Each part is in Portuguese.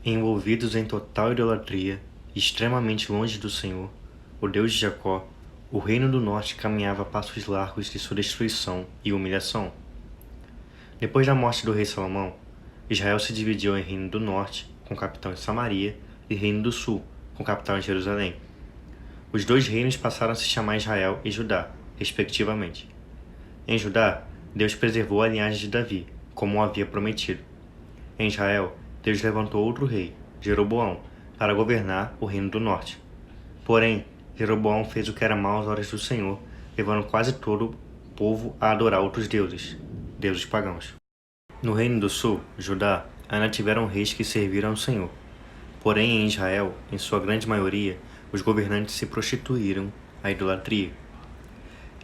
Envolvidos em total idolatria, extremamente longe do Senhor, o Deus de Jacó, o reino do norte caminhava a passos largos de sua destruição e humilhação. Depois da morte do rei Salomão, Israel se dividiu em reino do norte, com capital em Samaria, e reino do sul, com capital em Jerusalém. Os dois reinos passaram a se chamar Israel e Judá, respectivamente. Em Judá, Deus preservou a linhagem de Davi, como o havia prometido. Em Israel, Deus levantou outro rei, Jeroboão, para governar o reino do norte. Porém, Jeroboão fez o que era mau aos olhos do Senhor, levando quase todo o povo a adorar outros deuses, deuses pagãos. No reino do sul, Judá, ainda tiveram reis que serviram ao Senhor. Porém, em Israel, em sua grande maioria, os governantes se prostituíram à idolatria.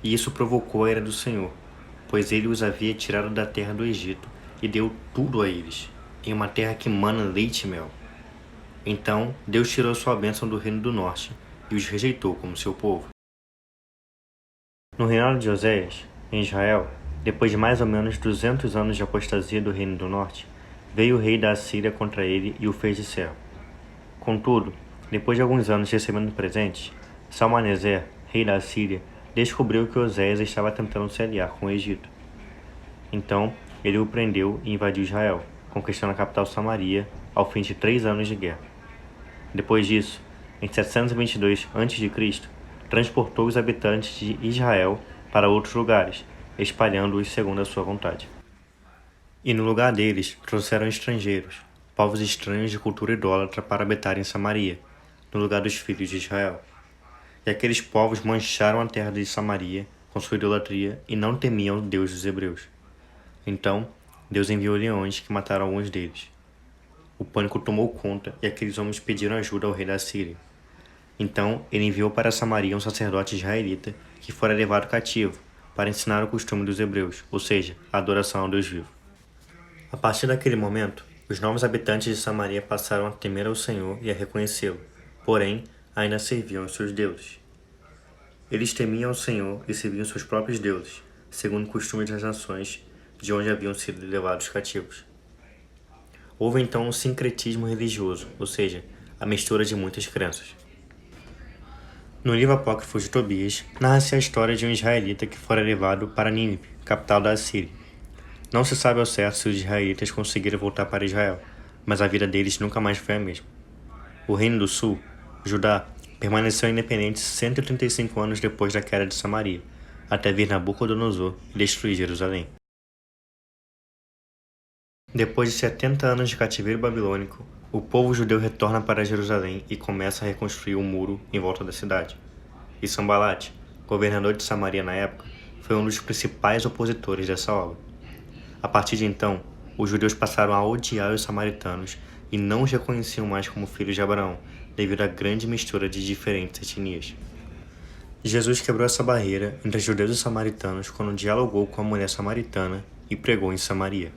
E isso provocou a ira do Senhor, pois ele os havia tirado da terra do Egito e deu tudo a eles, em uma terra que mana leite e mel. Então, Deus tirou sua bênção do reino do norte e os rejeitou como seu povo. No reinado de Oséias, em Israel, depois de mais ou menos 200 anos de apostasia do reino do norte, veio o rei da Assíria contra ele e o fez de servo. Contudo, depois de alguns anos recebendo presentes, Salmaneser, rei da Assíria, descobriu que Oséias estava tentando se aliar com o Egito. Então, ele o prendeu e invadiu Israel, conquistando a capital Samaria ao fim de 3 anos de guerra. Depois disso, em 722 a.C., transportou os habitantes de Israel para outros lugares, espalhando-os segundo a sua vontade. E no lugar deles trouxeram estrangeiros, povos estranhos de cultura idólatra para habitar em Samaria, no lugar dos filhos de Israel. E aqueles povos mancharam a terra de Samaria com sua idolatria e não temiam o Deus dos hebreus. Então, Deus enviou leões que mataram alguns deles. O pânico tomou conta e aqueles homens pediram ajuda ao rei da Síria. Então, ele enviou para Samaria um sacerdote israelita que fora levado cativo para ensinar o costume dos hebreus, ou seja, a adoração ao Deus vivo. A partir daquele momento, os novos habitantes de Samaria passaram a temer ao Senhor e a reconhecê-lo, porém, ainda serviam aos seus deuses. Eles temiam ao Senhor e serviam seus próprios deuses, segundo o costume das nações de onde haviam sido levados cativos. Houve então um sincretismo religioso, ou seja, a mistura de muitas crenças. No livro apócrifo de Tobias, narra-se a história de um israelita que fora levado para Nínive, capital da Assíria. Não se sabe ao certo se os israelitas conseguiram voltar para Israel, mas a vida deles nunca mais foi a mesma. O reino do sul, Judá, permaneceu independente 135 anos depois da queda de Samaria, até vir Nabucodonosor e destruir Jerusalém. Depois de 70 anos de cativeiro babilônico, o povo judeu retorna para Jerusalém e começa a reconstruir o muro em volta da cidade. E Sambalate, governador de Samaria na época, foi um dos principais opositores dessa obra. A partir de então, os judeus passaram a odiar os samaritanos e não os reconheciam mais como filhos de Abraão, devido à grande mistura de diferentes etnias. Jesus quebrou essa barreira entre judeus e samaritanos quando dialogou com a mulher samaritana e pregou em Samaria.